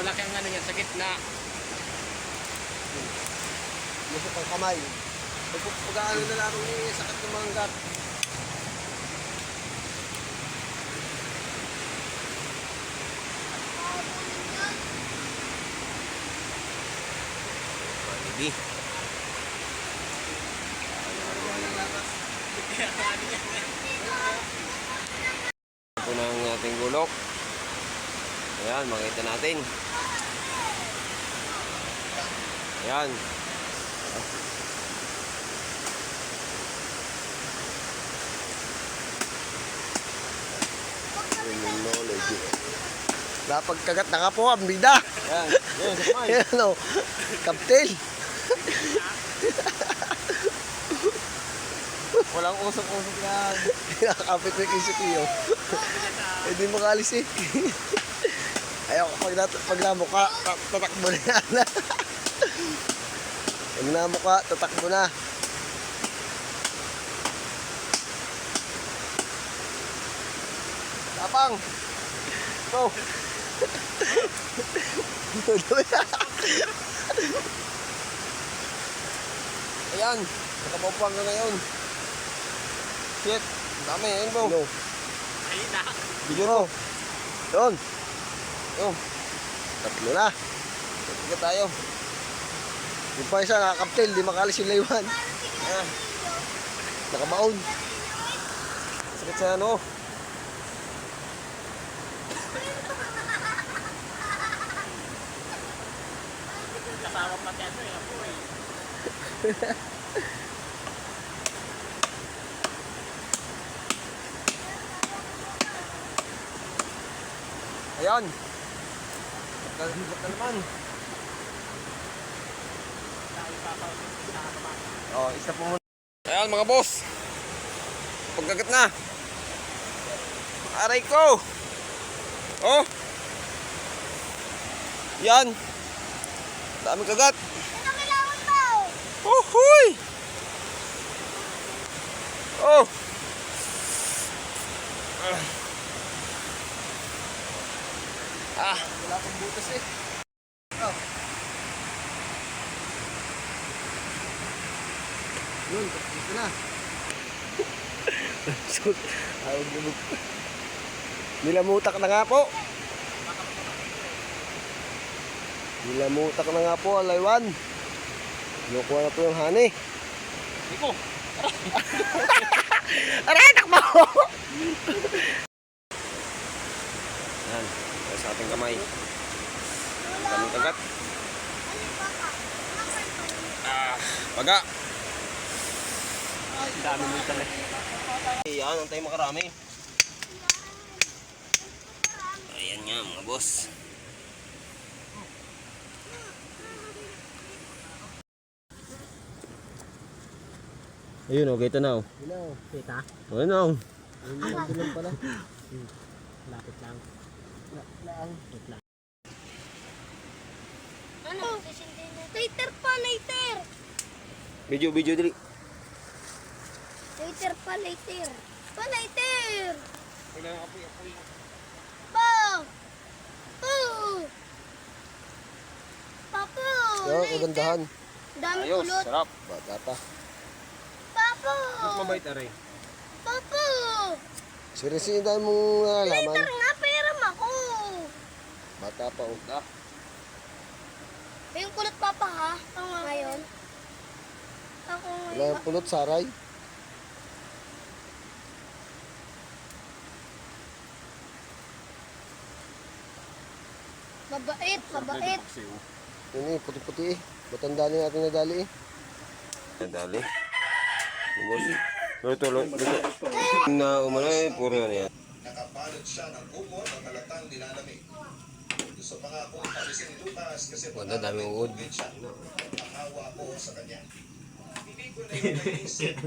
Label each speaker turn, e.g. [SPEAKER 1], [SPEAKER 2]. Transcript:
[SPEAKER 1] malaki ang ano yan sa gitna.
[SPEAKER 2] Lusok ang kamay. Pag-ano na lang yung sakit ng mga gat. Malibi. Ito na ang ating gulok. Ayan, makita natin. Ayan. Dapat kagat na ka po, ang bida. Ayan, ayan o. Kaptil. Walang usok-usok yan. Nakakapit mo yung isip niyo. Hindi makalis eh. Ayaw, pag namuka, tatakbo na yan. Pag namuka, tatakbo na. Tapang! Go! Ayan, nakapapang na ngayon. Shit, dami, ayun po.
[SPEAKER 1] Ayun na.
[SPEAKER 2] Video mo. Doon. Yun. Tatlo na. Tatlo tayo. Yung pa isa nakakaptil, di makalis yung laywan. Ayan. Nakabaon. Sakit sa ano.
[SPEAKER 1] Kasama pati ano eh. Ako eh.
[SPEAKER 2] Ayan. Ba't na naman. Oh, isa po muna. Ayan mga boss. Pagkagat na. Aray ko. Oh. Yan. Daming kagat. Oh, huy. Oh. Wala pang butas eh. Oh. Yun, dito na. Nilamutak na nga po. Nilamutak na nga po, alaywan. Kinukuha na po yung honey.
[SPEAKER 1] Iko.
[SPEAKER 2] Aray, takbo! Yan, sa ating kamay. Daming kagat. Baga.
[SPEAKER 1] Dami mo talaga.
[SPEAKER 2] Ayan, antay makarami. Ayan nga mga boss. Ayun o, kita na o.
[SPEAKER 1] Kita?
[SPEAKER 2] Ayun na o.
[SPEAKER 1] Ayun pala. Lapit lang. Lapit lang.
[SPEAKER 3] Ano? Later pa, later.
[SPEAKER 2] Video dili.
[SPEAKER 3] Later pa, later. Pa, later.
[SPEAKER 2] Kailangan apoy.
[SPEAKER 3] Pa. Papo.
[SPEAKER 2] Yo, kagandahan.
[SPEAKER 3] Dami
[SPEAKER 2] Ayos,
[SPEAKER 3] kulot.
[SPEAKER 2] sarap. Bata pa.
[SPEAKER 3] Papo.
[SPEAKER 1] Mas mabait aray.
[SPEAKER 3] Papo.
[SPEAKER 2] Seriously, dahil mong nalaman.
[SPEAKER 3] Later nga, peram ako.
[SPEAKER 2] Bata pa o.
[SPEAKER 3] Yung kulot papa ha? Ako ngayon. Ako
[SPEAKER 2] Wala
[SPEAKER 3] ngayon.
[SPEAKER 2] yung pulot, saray.
[SPEAKER 3] Mabait, mabait.
[SPEAKER 2] Yun eh, puti-puti eh. Ba't ang dali natin nadali eh? Nadali? Bubos. Luto. Na umano eh, puro yan.
[SPEAKER 4] Nakabalot siya ng kumot at halatang nilalamig. Gusto pa nga akong ipalisin ni Lucas kasi
[SPEAKER 2] Wala, daming uod.
[SPEAKER 4] siya. Nakahawa ako sa kanya. Hindi ko na yung naisip